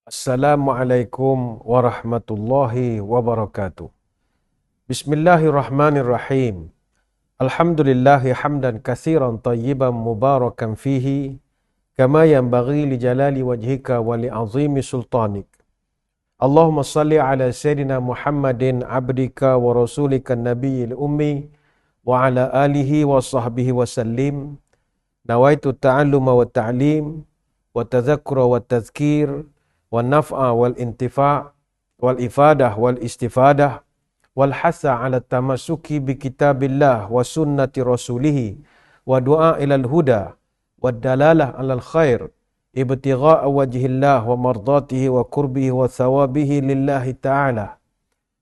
Assalamualaikum warahmatullahi wabarakatuh. Bismillahirrahmanirrahim. Alhamdulillahi hamdan katsiran tayyiban mubarakan fihi kama yanbaghi li jalali wajhika wa li azimi sultanik. Allahumma salli ala sayyidina Muhammadin abdika wa rasulika nabiyil ummi wa ala alihi wa sahbihi wa sallim. Nawaitu ta'alluma wa ta'lim wa tadhakkura wa tadhkir wal naf'a wal intifa' wal ifadah wal istifadah wal hasa ala tamassuki bi kitabillah wa sunnati rasulih wa du'a ilal huda wa dalalah alal khair ibtigha'a wajhillah wa mardatihi wa qurbihi wa thawabihi lillahi ta'ala.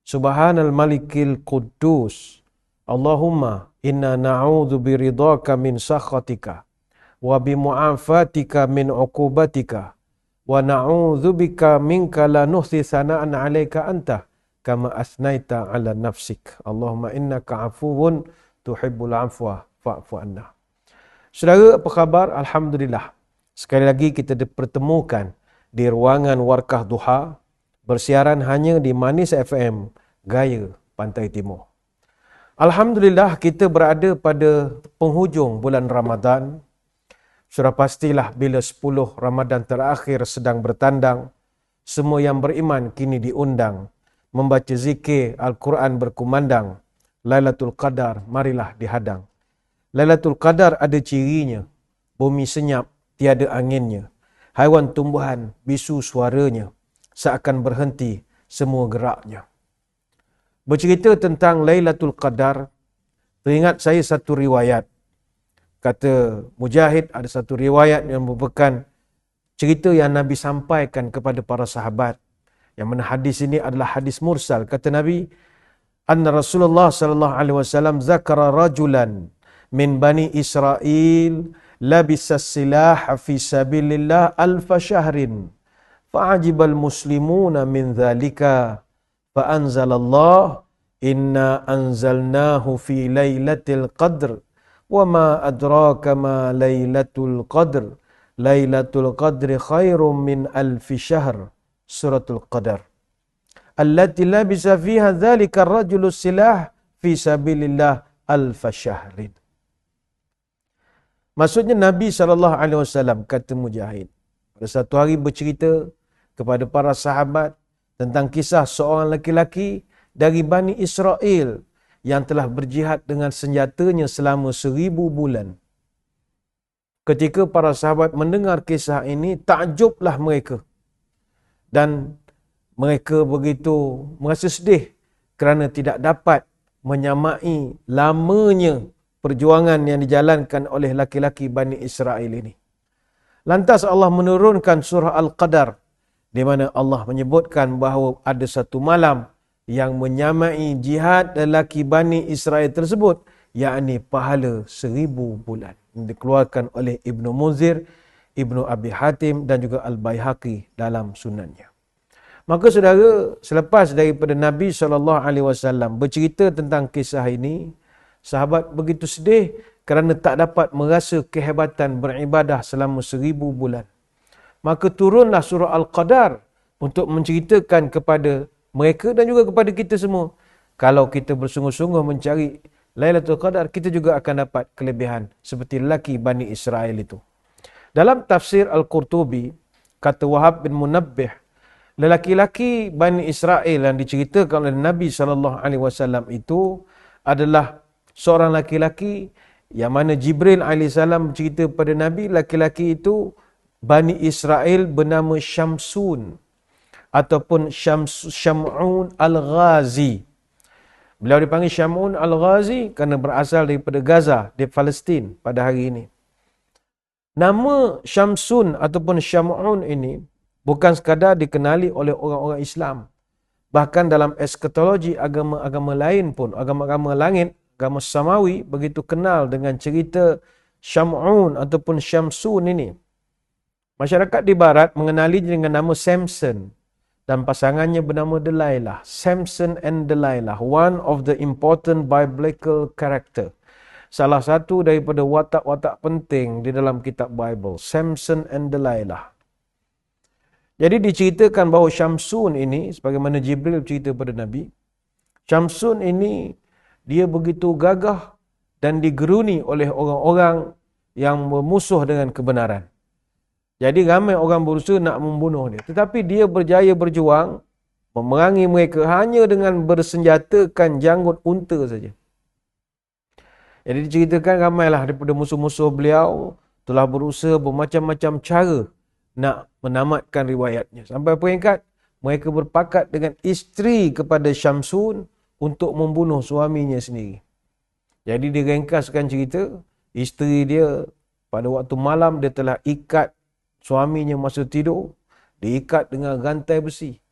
Subhanal malikil quddus. Allahumma inna na'udzu biridhaka min sakhatika wa bimu'afatika min uqubatika wa na'udzubika minka la nuhsi sana'an 'alaika anta kama asnaita 'ala nafsik. Allahumma innaka 'afuwun tuhibbul 'afwa fa'fu anna. Saudara, apa khabar? Alhamdulillah. Sekali lagi kita dipertemukan di ruangan Warkah Duha, bersiaran hanya di Manis FM, Gaya Pantai Timur. Alhamdulillah, kita berada pada penghujung bulan Ramadan. Sudah pastilah bila 10 Ramadan terakhir sedang bertandang, semua yang beriman kini diundang membaca zikir Al-Quran berkumandang. Lailatul Qadar marilah dihadang. Lailatul Qadar ada cirinya, bumi senyap tiada anginnya, haiwan tumbuhan bisu suaranya, seakan berhenti semua geraknya. Bercerita tentang Lailatul Qadar, teringat saya satu riwayat. Kata Mujahid, ada satu riwayat yang merupakan cerita yang Nabi sampaikan kepada para sahabat. Yang mana hadis ini adalah hadis mursal. Kata Nabi, anna Rasulullah sallallahu alaihi wasallam zakara rajulan min bani Israel labisa silah fi sabilillah alfa syahrin fa'ajibal muslimuna min dhalika fa anzalallah inna anzalnahu fi lailatul qadr wa ma adraka ma lailatul qadr lailatul qadri khairum min alfi syahr. Suratul Qadar allati labisa fiha dhalika ar-rajulu silah fi sabilillah alfa syahrin. Maksudnya Nabi SAW, kata Mujahid, pada satu hari bercerita kepada para sahabat tentang kisah seorang lelaki dari Bani Israel yang telah berjihad dengan senjatanya selama 1000 bulan. Ketika para sahabat mendengar kisah ini, takjublah mereka. Dan mereka begitu merasa sedih kerana tidak dapat menyamai lamanya perjuangan yang dijalankan oleh laki-laki Bani Israel ini. Lantas Allah menurunkan surah Al-Qadar, di mana Allah menyebutkan bahawa ada satu malam yang menyamai jihad lelaki Bani Israel tersebut, yakni pahala 1000 bulan. Dikeluarkan oleh Ibnu Munzir, Ibnu Abi Hatim dan juga Al-Baihaqi dalam sunannya. Maka saudara, selepas daripada Nabi SAW bercerita tentang kisah ini, sahabat begitu sedih kerana tak dapat merasa kehebatan beribadah selama 1000 bulan. Maka turunlah surah Al-Qadar untuk menceritakan kepada mereka dan juga kepada kita semua, kalau kita bersungguh-sungguh mencari Lailatul Qadar, kita juga akan dapat kelebihan seperti lelaki Bani Israel itu. Dalam tafsir Al-Qurtubi, kata Wahab bin Munabbih, lelaki-lelaki Bani Israel yang diceritakan oleh Nabi SAW itu adalah seorang laki-laki yang mana Jibril AS bercerita pada Nabi, laki-laki itu Bani Israel bernama Syamsun ataupun Syam'un Al-Ghazi. Beliau dipanggil Syam'un Al-Ghazi kerana berasal daripada Gaza di Palestin pada hari ini. Nama Syamsun ataupun Syam'un ini bukan sekadar dikenali oleh orang-orang Islam. Bahkan dalam eskatologi agama-agama lain pun, agama-agama langit, agama samawi begitu kenal dengan cerita Syam'un ataupun Syamsun ini. Masyarakat di barat mengenali dengan nama Samson dan pasangannya bernama Delilah. Samson and Delilah, one of the important biblical character. Salah satu daripada watak-watak penting di dalam kitab Bible, Samson and Delilah. Jadi diceritakan bahawa Syamsun ini, sebagaimana Jibril cerita pada Nabi, Syamsun ini dia begitu gagah dan digeruni oleh orang-orang yang bermusuh dengan kebenaran. Jadi ramai orang berusaha nak membunuh dia. Tetapi dia berjaya berjuang, memerangi mereka hanya dengan bersenjatakan janggut unta saja. Jadi diceritakan ramailah daripada musuh-musuh beliau telah berusaha bermacam-macam cara nak menamatkan riwayatnya. Sampai peringkat mereka berpakat dengan isteri kepada Syamsun untuk membunuh suaminya sendiri. Jadi diringkaskan cerita, isteri dia pada waktu malam dia telah ikat suaminya masa tidur, diikat dengan rantai besi.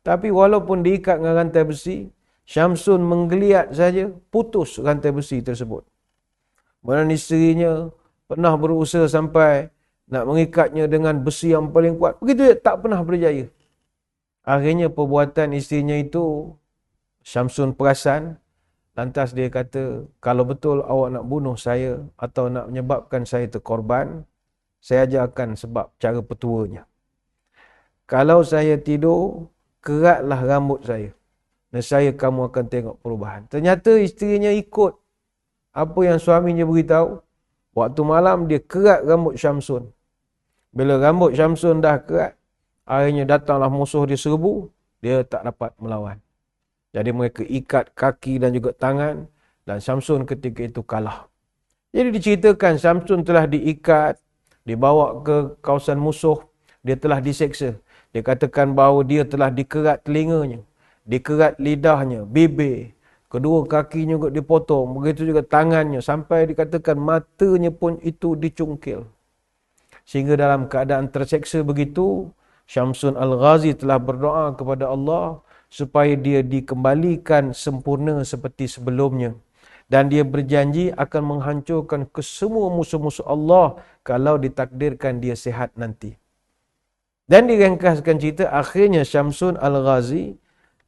Tapi walaupun diikat dengan rantai besi, Syamsun menggeliat saja, putus rantai besi tersebut. Kemudian isterinya pernah berusaha sampai nak mengikatnya dengan besi yang paling kuat. Begitu tak pernah berjaya. Akhirnya perbuatan isterinya itu, Syamsun perasan. Lantas dia kata, kalau betul awak nak bunuh saya atau nak menyebabkan saya terkorban, saya ajarkan sebab cara petuanya. Kalau saya tidur, keratlah rambut saya. Nescaya kamu akan tengok perubahan. Ternyata isterinya ikut apa yang suaminya beritahu. Waktu malam dia kerat rambut Syamsun. Bila rambut Syamsun dah kerat, akhirnya datanglah musuh dia serbu, dia tak dapat melawan. Jadi mereka ikat kaki dan juga tangan, dan Syamsun ketika itu kalah. Jadi diceritakan Syamsun telah diikat, dibawa ke kawasan musuh, dia telah diseksa. Dia katakan bahawa dia telah dikerat telinganya, dikerat lidahnya, bibir, kedua kakinya juga dipotong, begitu juga tangannya, sampai dikatakan matanya pun itu dicungkil. Sehingga dalam keadaan terseksa begitu, Syamsun Al-Ghazi telah berdoa kepada Allah supaya dia dikembalikan sempurna seperti sebelumnya. Dan dia berjanji akan menghancurkan kesemua musuh-musuh Allah kalau ditakdirkan dia sihat nanti. Dan diringkaskan cerita, akhirnya Syamsun Al-Ghazi,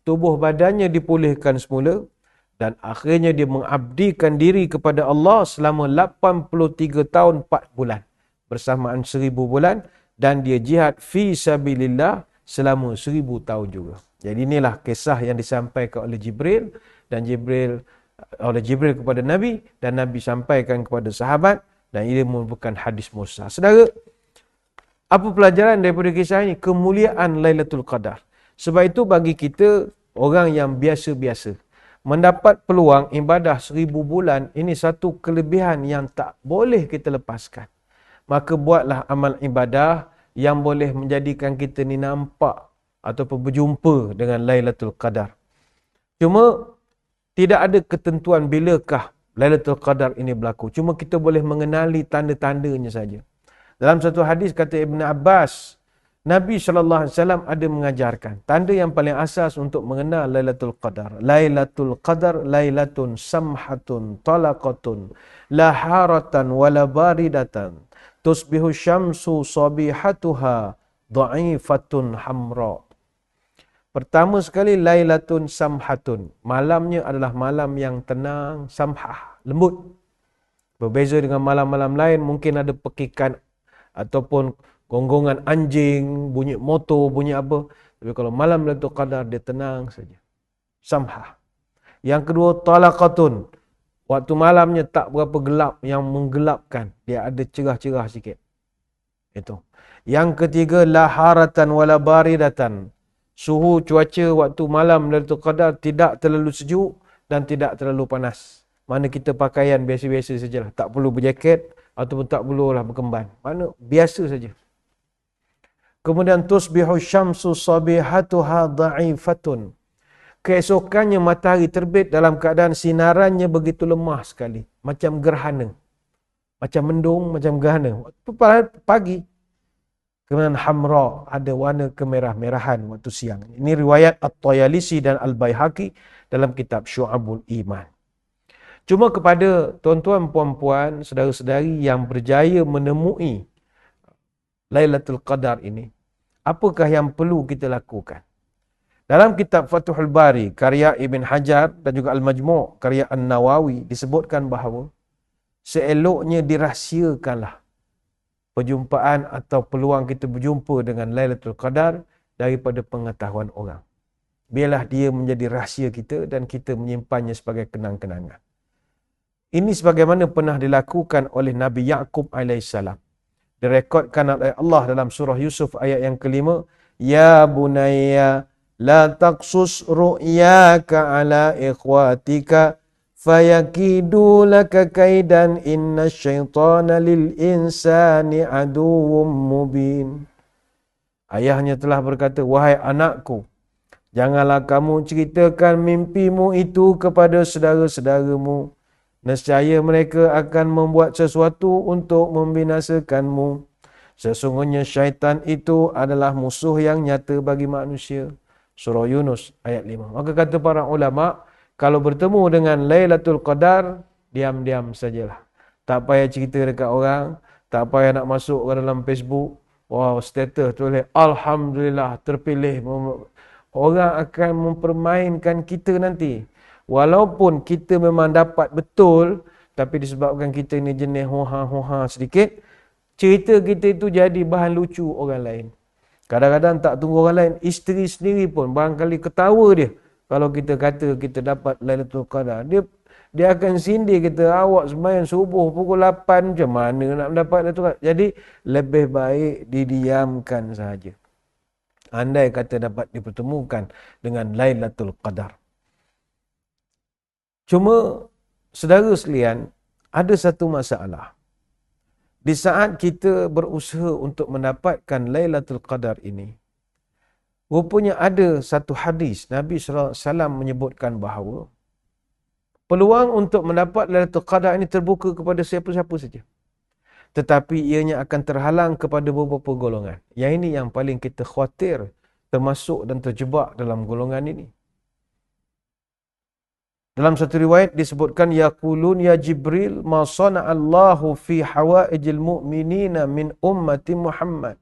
tubuh badannya dipulihkan semula, dan akhirnya dia mengabdikan diri kepada Allah selama 83 tahun 4 bulan. Bersamaan 1000 bulan, dan dia jihad fi sabilillah selama 1000 tahun juga. Jadi inilah kisah yang disampaikan oleh Jibril, dan oleh Jibril kepada Nabi, dan Nabi sampaikan kepada sahabat, dan ini merupakan hadis mursal. Saudara, apa pelajaran daripada kisah ini? Kemuliaan Lailatul Qadar. Sebab itu bagi kita, orang yang biasa-biasa, mendapat peluang ibadah 1000 bulan, ini satu kelebihan yang tak boleh kita lepaskan. Maka buatlah amal ibadah yang boleh menjadikan kita ni nampak ataupun berjumpa dengan Lailatul Qadar. Cuma tidak ada ketentuan bilakah Lailatul Qadar ini berlaku. Cuma kita boleh mengenali tanda-tandanya saja. Dalam satu hadis kata Ibn Abbas, Nabi SAW ada mengajarkan tanda yang paling asas untuk mengenal Lailatul Qadar. Lailatul Qadar lailatun samhatun talaqatun la haratan wala baridatan tusbihu syamsu sabihatuha dha'ifatun hamra. Pertama sekali lailatun samhatun. Malamnya adalah malam yang tenang, samhah, lembut. Berbeza dengan malam-malam lain, mungkin ada pekikan ataupun gonggongan anjing, bunyi motor, bunyi apa. Tapi kalau malam Lailatul Qadar, dia tenang saja. Samhah. Yang kedua, talaqatun. Waktu malamnya tak berapa gelap, yang menggelapkan. Dia ada cerah-cerah sikit. Itu. Yang ketiga, laharatan wala baridatan. Suhu cuaca waktu malam Lailatul Qadar tidak terlalu sejuk dan tidak terlalu panas. Mana kita pakaian biasa-biasa sajalah. Tak perlu berjaket ataupun tak perlulah berkemban. Mana biasa saja. Kemudian tusbihu syamsu sabihatuha dha'ifatun. Keesokannya matahari terbit dalam keadaan sinarannya begitu lemah sekali. Macam gerhana. Macam mendung, macam gerhana. Waktu pagi. Kemudian hamra, ada warna kemerah-merahan waktu siang. Ini riwayat At-Tayalisi dan Al-Baihaqi dalam kitab Syu'abul Iman. Cuma kepada tuan-tuan, puan-puan, saudara-saudari yang berjaya menemui Lailatul Qadar ini, apakah yang perlu kita lakukan? Dalam kitab Fathul Bari, karya Ibn Hajar dan juga Al-Majmu' karya An-Nawawi, disebutkan bahawa seeloknya dirahsiakanlah perjumpaan atau peluang kita berjumpa dengan Lailatul Qadar daripada pengetahuan orang. Biarlah dia menjadi rahsia kita dan kita menyimpannya sebagai kenang-kenangan. Ini sebagaimana pernah dilakukan oleh Nabi Yaqub alaihissalam. Direkodkan oleh Allah dalam surah Yusuf ayat yang kelima, Ya bunayya la taqsus ru'yaka ala ikhwatika fayakidu laka kaidan inna syaitana lil insani aduwwum mubin. Ayahnya telah berkata, wahai anakku, janganlah kamu ceritakan mimpimu itu kepada saudara-saudaramu. Nescaya mereka akan membuat sesuatu untuk membinasakanmu. Sesungguhnya syaitan itu adalah musuh yang nyata bagi manusia. Surah Yunus ayat 5. Maka kata para ulama, kalau bertemu dengan Lailatul Qadar, diam-diam sajalah. Tak payah cerita dekat orang, tak payah nak masuk ke dalam Facebook. Wow, status tulis, Alhamdulillah terpilih. Orang akan mempermainkan kita nanti. Walaupun kita memang dapat betul, tapi disebabkan kita ni jenis hoha-hoha sedikit, cerita kita itu jadi bahan lucu orang lain. Kadang-kadang tak tunggu orang lain, isteri sendiri pun barangkali ketawa dia. Kalau kita kata kita dapat Lailatul Qadar, dia akan sindir kita, awak sembahyang subuh pukul 8, macam mana nak mendapat Lailatul Qadar? Jadi lebih baik didiamkan sahaja. Andai kata dapat dipertemukan dengan Lailatul Qadar. Cuma, saudara sekalian, ada satu masalah. Di saat kita berusaha untuk mendapatkan Lailatul Qadar ini, rupanya ada satu hadis, Nabi SAW menyebutkan bahawa peluang untuk mendapat Lailatul Qadar ini terbuka kepada siapa-siapa saja. Tetapi ianya akan terhalang kepada beberapa golongan. Yang ini yang paling kita khawatir termasuk dan terjebak dalam golongan ini. Dalam satu riwayat disebutkan, yaqulun ya Jibril ma sana'allahu fi hawaijil mu'minina min ummati Muhammad.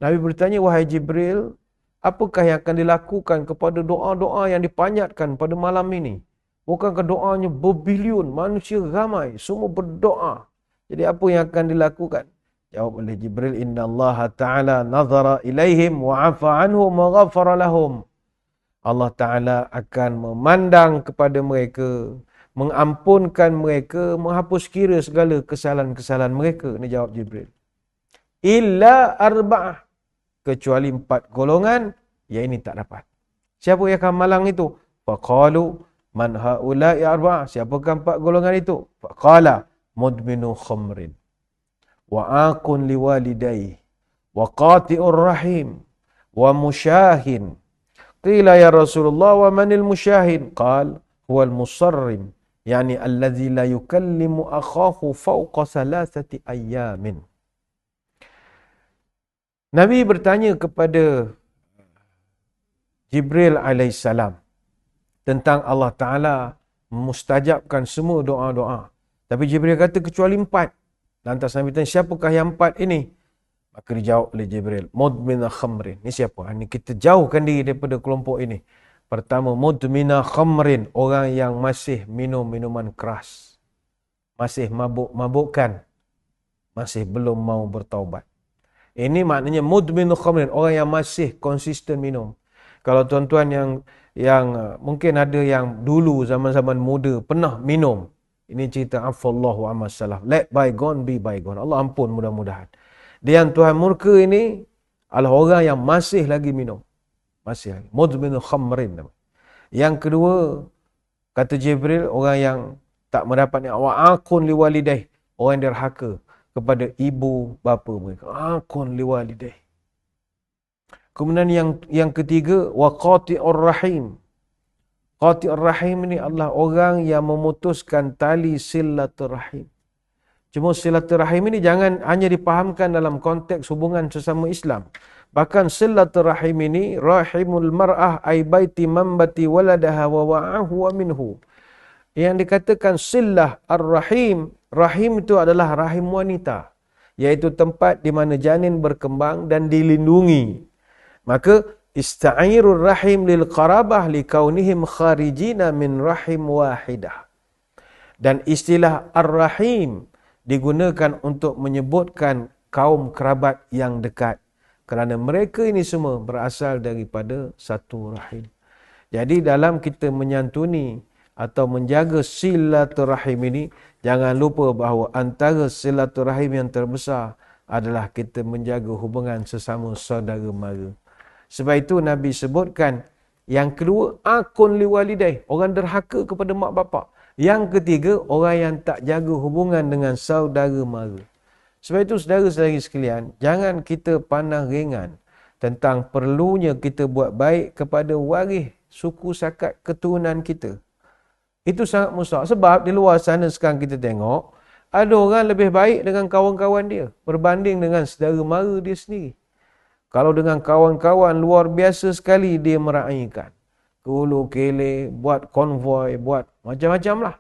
Nabi bertanya, wahai Jibril, apakah yang akan dilakukan kepada doa-doa yang dipanjatkan pada malam ini? Bukankah doanya berbilion, manusia ramai, semua berdoa. Jadi apa yang akan dilakukan? Jawab oleh Jibril, Inna Allah Ta'ala nazara ilaihim wa'afa anhum wa ghafara lahum. Allah Ta'ala akan memandang kepada mereka, mengampunkan mereka, menghapus kira segala kesalahan-kesalahan mereka. Ini jawab Jibril. Illa arba'ah. Kecuali 4 golongan, yang ini tak dapat. Siapa yang akan malang itu? Faqalu man ha'ula'i arba'ah. Siapakah 4 golongan itu? Faqala mudminu khamrin. Wa akun liwalidayh. Wa qati'ur rahim. Wa musyahin. Qila ya Rasulullah wa manil musyahin? Qal huwal musarrim, yani alladhi la yukallimu akhahu fawqa 3 ayyamin. Nabi bertanya kepada Jibril alaihissalam tentang Allah Ta'ala mustajabkan semua doa-doa. Tapi Jibril kata kecuali 4. Lantas Nabi tanya, siapakah yang 4 ini? Maka dijawab oleh Jibril, mudmina khamrin. Ini siapa? Ini kita jauhkan diri daripada kelompok ini. Pertama, mudmina khamrin. Orang yang masih minum minuman keras. Masih mabuk-mabukkan. Masih belum mau bertaubat. Ini maknanya mudminu khamrin. Orang yang masih konsisten minum. Kalau tuan-tuan yang mungkin ada yang dulu zaman-zaman muda pernah minum. Ini cerita afallahu amma salaf. Let bygone be bygone. Allah ampun mudah-mudahan. Dia yang Tuhan murka ini adalah orang yang masih lagi minum. Masih lagi. Mudminu khamrin. Yang kedua, kata Jibril, orang yang tak mendapat wa'akun liwalidayh. Orang yang derhaka kepada ibu bapa mereka. Akun liwalidayh. Kemudian yang ketiga, waqati'ur rahim. Qati'ur rahim ini adalah orang yang memutuskan tali silaturahim. Cuma silaturahim ini jangan hanya dipahamkan dalam konteks hubungan sesama Islam. Bahkan silaturahim ini rahimul mar'ah ay baiti mambati waladaha wa wa'ahu wa minhu. Yang dikatakan silah ar-rahim, rahim itu adalah rahim wanita, iaitu tempat di mana janin berkembang dan dilindungi. Maka ista'irur rahim lil qarabah li kaunihim kharijina min rahim wahidah. Dan istilah ar-rahim digunakan untuk menyebutkan kaum kerabat yang dekat. Kerana mereka ini semua berasal daripada satu rahim. Jadi dalam kita menyantuni atau menjaga silaturahim ini, jangan lupa bahawa antara silaturahim yang terbesar adalah kita menjaga hubungan sesama saudara mara. Sebab itu Nabi sebutkan, yang kedua, akun liwalidai, orang derhaka kepada mak bapak. Yang ketiga, orang yang tak jaga hubungan dengan saudara mara. Sebab itu saudara-saudari sekalian, jangan kita pandang ringan tentang perlunya kita buat baik kepada waris suku sakat keturunan kita. Itu sangat mustahak. Sebab di luar sana sekarang kita tengok, ada orang lebih baik dengan kawan-kawan dia berbanding dengan saudara mara dia sendiri. Kalau dengan kawan-kawan luar biasa sekali dia meraihkan. Ke hulu kele, buat konvoi, buat macam-macam lah.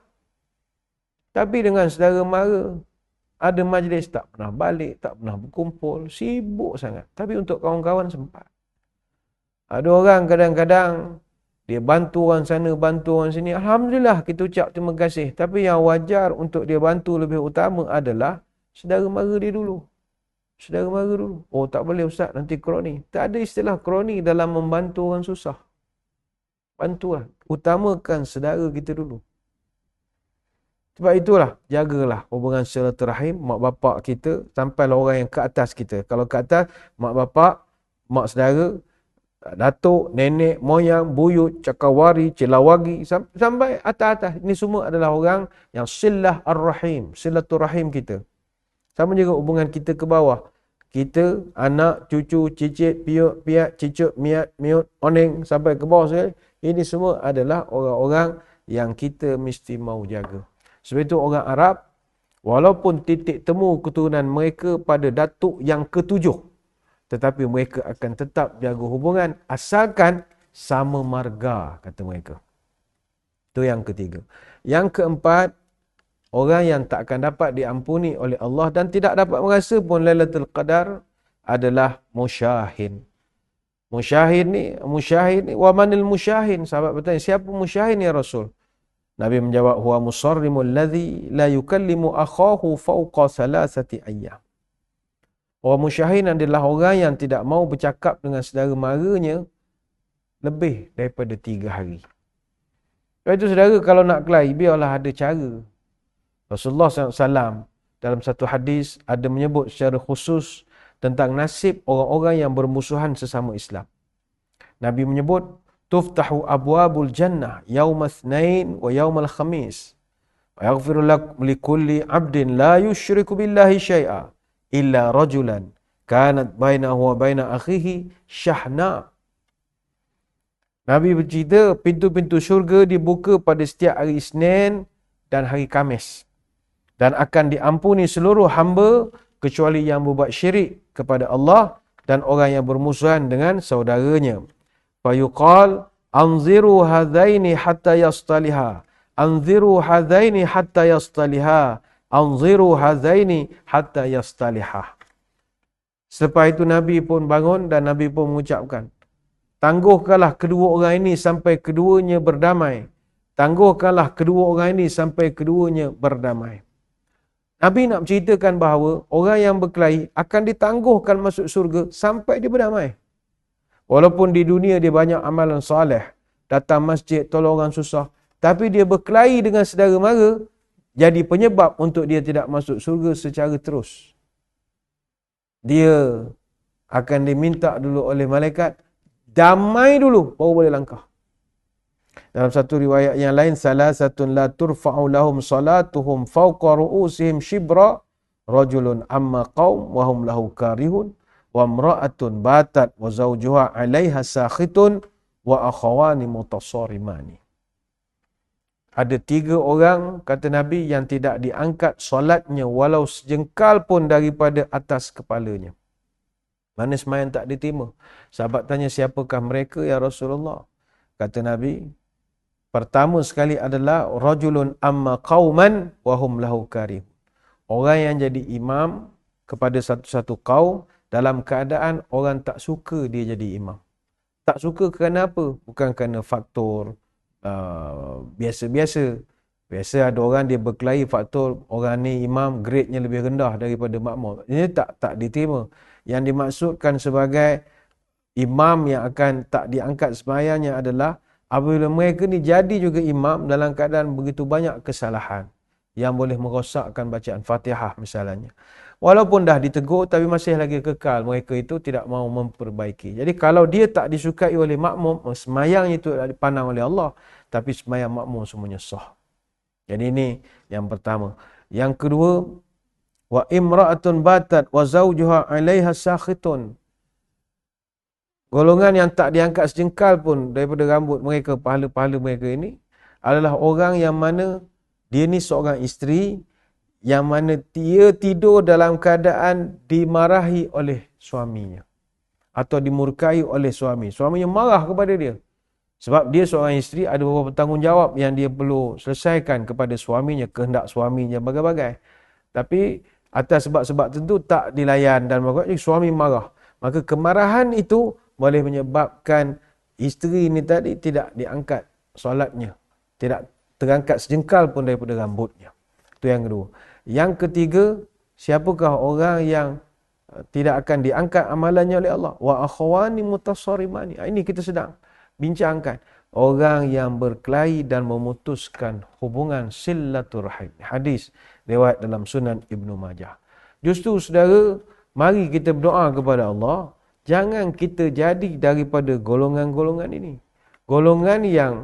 Tapi dengan saudara mara, ada majlis tak pernah balik, tak pernah berkumpul, sibuk sangat. Tapi untuk kawan-kawan sempat. Ada orang kadang-kadang dia bantu orang sana, bantu orang sini. Alhamdulillah kita ucap terima kasih. Tapi yang wajar untuk dia bantu lebih utama adalah saudara mara dia dulu. Saudara mara dulu. Oh tak boleh ustaz, nanti kroni. Tak ada istilah kroni dalam membantu orang susah. Bantulah. Utamakan saudara kita dulu. Sebab itulah, jagalah hubungan silaturahim mak bapak kita sampailah orang yang ke atas kita. Kalau ke atas, mak bapak, mak saudara, datuk, nenek, moyang, buyut, cakawari, cilawagi, sampai atas-atas. Ini semua adalah orang yang silah ar-rahim, silaturahim kita. Sama juga hubungan kita ke bawah. Kita, anak, cucu, cicit, piuk, piat, cicuk, miat, miut, oneng, sampai ke bawah sekali. Ini semua adalah orang-orang yang kita mesti mahu jaga. Sebab itu orang Arab, walaupun titik temu keturunan mereka pada datuk yang ketujuh, tetapi mereka akan tetap jaga hubungan asalkan sama marga, kata mereka. Itu yang ketiga. Yang keempat, orang yang tak akan dapat diampuni oleh Allah dan tidak dapat merasa pun Lailatul Qadar adalah musyahin. Musyahin ni, wa manil musyahin? Sahabat bertanya, siapa musyahin ya Rasul? Nabi menjawab, huwa musarrimul ladzi la yukallimu akhahu fawqa salasati ayyam. Orang musyahin adalah orang yang tidak mau bercakap dengan saudara maranya lebih daripada 3 hari. Sebab itu saudara, kalau nak kelahi, biarlah ada cara. Rasulullah SAW dalam satu hadis ada menyebut secara khusus tentang nasib orang-orang yang bermusuhan sesama Islam. Nabi menyebut, tuftahu abwabul jannah yawma itsnain wa yawmal khamis wa yaghfiru likulli 'abdin la yusyriku billahi syai'a illa rajulan kanat bainahu wa baina akhihi syahna. Nabi bercerita pintu-pintu syurga dibuka pada setiap hari Isnin dan hari Khamis dan akan diampuni seluruh hamba kecuali yang berbuat syirik kepada Allah dan orang yang bermusuhan dengan saudaranya. Fayuqal anziru hadaini hatta yastaliha. Anziru hadaini hatta yastaliha. Anziru hadaini hatta yastaliha. Selepas itu Nabi pun bangun dan Nabi pun mengucapkan, tangguhkanlah kedua orang ini sampai keduanya berdamai. Tangguhkanlah kedua orang ini sampai keduanya berdamai. Nabi nak menceritakan bahawa orang yang berkelahi akan ditangguhkan masuk surga sampai dia berdamai. Walaupun di dunia dia banyak amalan soleh, datang masjid, tolong orang susah, tapi dia berkelahi dengan saudara mara, jadi penyebab untuk dia tidak masuk surga secara terus. Dia akan diminta dulu oleh malaikat, damai dulu, baru boleh langkah. Dalam satu riwayat yang lain, salasatun la turfa'u lahum salatuhum fawqa ru'usihim shibra, rajulun amma qaum wa hum lahu karihun, wa imra'atun batat wa zawjuha 'alaiha sakhitun wa akhawani mutasarimani. Ada 3 orang, kata Nabi, yang tidak diangkat solatnya walau sejengkal pun daripada atas kepalanya. Mana sembahyang tak diterima? Sahabat tanya, siapakah mereka ya Rasulullah? Kata Nabi, pertama sekali adalah rajulun amma qauman wa hum lahu karihun. Orang yang jadi imam kepada satu-satu kaum dalam keadaan orang tak suka dia jadi imam. Tak suka kerana apa? Bukan kerana faktor biasa-biasa. Biasa ada orang dia berkelahi faktor orang ni imam grade-nya lebih rendah daripada makmum. Ini tak diterima. Yang dimaksudkan sebagai imam yang akan tak diangkat sembahyangnya adalah apabila mereka ni jadi juga imam dalam keadaan begitu banyak kesalahan yang boleh merosakkan bacaan Fatihah misalnya. Walaupun dah ditegur tapi masih lagi kekal mereka itu tidak mahu memperbaiki. Jadi kalau dia tak disukai oleh makmum, sembahyang itu dipandang oleh Allah, tapi sembahyang makmum semuanya sah. Jadi ini yang pertama. Yang kedua, wa imra'atun batat wa zawjuha 'alaiha sakhitun. Golongan yang tak diangkat sejengkal pun daripada rambut mereka, pahala-pahala mereka ini adalah orang yang mana dia ni seorang isteri yang mana dia tidur dalam keadaan dimarahi oleh suaminya atau dimurkai oleh suami. Suaminya marah kepada dia. Sebab dia seorang isteri, ada beberapa tanggungjawab yang dia perlu selesaikan kepada suaminya, kehendak suaminya, bagai-bagai. Tapi atas sebab-sebab tentu tak dilayan dan suami marah. Maka kemarahan itu boleh menyebabkan isteri ini tadi tidak diangkat solatnya. Tidak terangkat sejengkal pun daripada rambutnya. Itu yang kedua. Yang ketiga, siapakah orang yang tidak akan diangkat amalannya oleh Allah? Wa akhwani mutassarimani. Ini kita sedang bincangkan. Orang yang berkelahi dan memutuskan hubungan silaturahim. Hadis riwayat dalam Sunan Ibnu Majah. Justru saudara, mari kita berdoa kepada Allah. Jangan kita jadi daripada golongan-golongan ini. Golongan yang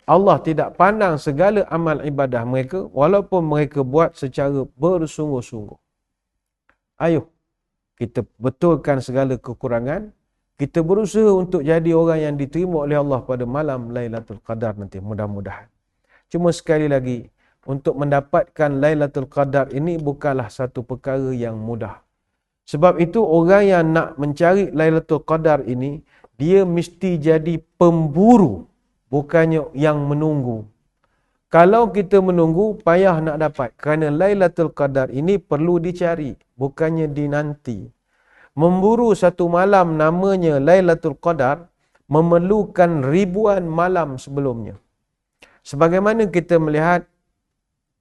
Allah tidak pandang segala amal ibadah mereka walaupun mereka buat secara bersungguh-sungguh. Ayuh, kita betulkan segala kekurangan. Kita berusaha untuk jadi orang yang diterima oleh Allah pada malam Lailatul Qadar nanti, mudah-mudahan. Cuma sekali lagi, untuk mendapatkan Lailatul Qadar ini bukanlah satu perkara yang mudah. Sebab itu orang yang nak mencari Lailatul Qadar ini, dia mesti jadi pemburu, bukannya yang menunggu. Kalau kita menunggu, payah nak dapat. Kerana Lailatul Qadar ini perlu dicari, bukannya dinanti. Memburu satu malam namanya Lailatul Qadar memerlukan ribuan malam sebelumnya. Sebagaimana kita melihat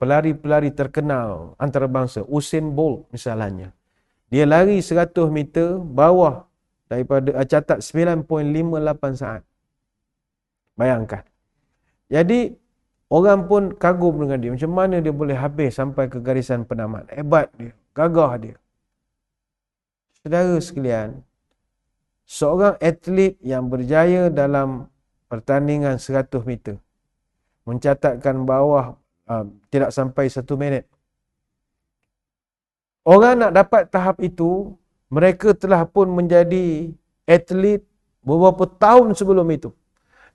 pelari-pelari terkenal antarabangsa, Usain Bolt misalnya. Dia lari 100 meter bawah daripada catat 9.58 saat. Bayangkan. Jadi orang pun kagum dengan dia. Macam mana dia boleh habis sampai ke garisan penamat. Hebat dia. Gagah dia. Saudara sekalian, seorang atlet yang berjaya dalam pertandingan 100 meter mencatatkan bawah tidak sampai 1 minit. Orang nak dapat tahap itu, mereka telah pun menjadi atlet beberapa tahun sebelum itu.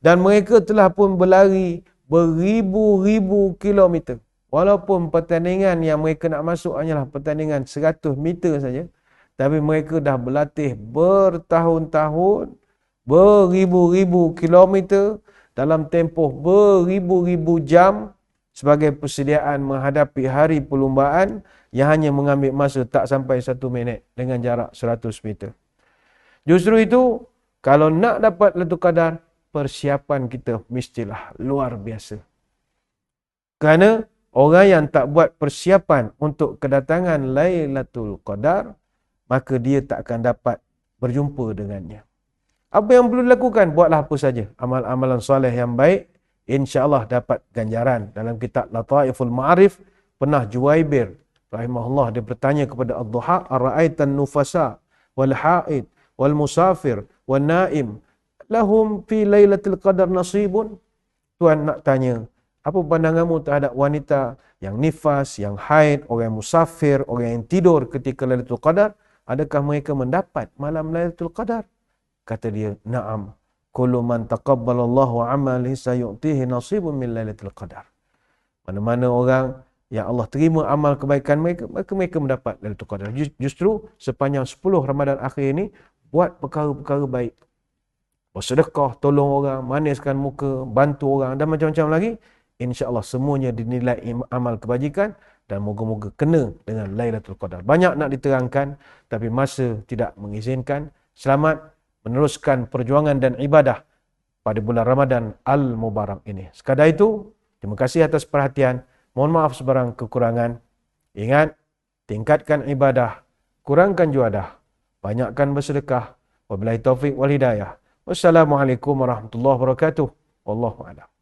Dan mereka telah pun berlari beribu-ribu kilometer. Walaupun pertandingan yang mereka nak masuk hanyalah pertandingan 100 meter saja. Tapi mereka dah berlatih bertahun-tahun, beribu-ribu kilometer dalam tempoh beribu-ribu jam sebagai persediaan menghadapi hari perlumbaan yang hanya mengambil masa tak sampai 1 minit dengan jarak 100 meter. Justru itu, kalau nak dapat Lailatul Qadar, persiapan kita mestilah luar biasa. Kerana orang yang tak buat persiapan untuk kedatangan Lailatul Qadar, maka dia tak akan dapat berjumpa dengannya. Apa yang perlu dilakukan? Buatlah apa saja. Amal-amalan soleh yang baik, insya-Allah dapat ganjaran. Dalam kitab Lataiful Ma'arif, pernah Juwaibir rahimahullah dia bertanya kepada Ad-Duha, "Ara'aitan nufasa wal haid wal musafir wan naim lahum fi Lailatul Qadar nasibun?" Tuan nak tanya, apa pandanganmu terhadap wanita yang nifas, yang haid, orang yang musafir, orang yang tidur ketika Lailatul Qadar? Adakah mereka mendapat malam Lailatul Qadar? Kata dia, "Na'am. Kullu man taqabbalallahu 'amalihi sayu'tihi nasibun min Lailatul Qadar." Mana-mana orang yang Allah terima amal kebaikan mereka, maka mereka mendapat Lailatul Qadar. Justru sepanjang 10 Ramadan akhir ini, buat perkara-perkara baik. Bersedekah, tolong orang, maniskan muka, bantu orang dan macam-macam lagi. InsyaAllah semuanya dinilai amal kebajikan dan moga-moga kena dengan Lailatul Qadar. Banyak nak diterangkan, tapi masa tidak mengizinkan. Selamat meneruskan perjuangan dan ibadah pada bulan Ramadan Al-Mubarak ini. Sekadar itu, Terima kasih atas perhatian. Mohon maaf sebarang kekurangan. Ingat, tingkatkan ibadah, kurangkan juadah, banyakkan bersedekah. Wabillahi taufiq wal hidayah. Wassalamualaikum warahmatullahi wabarakatuh. Wallahu a'lam.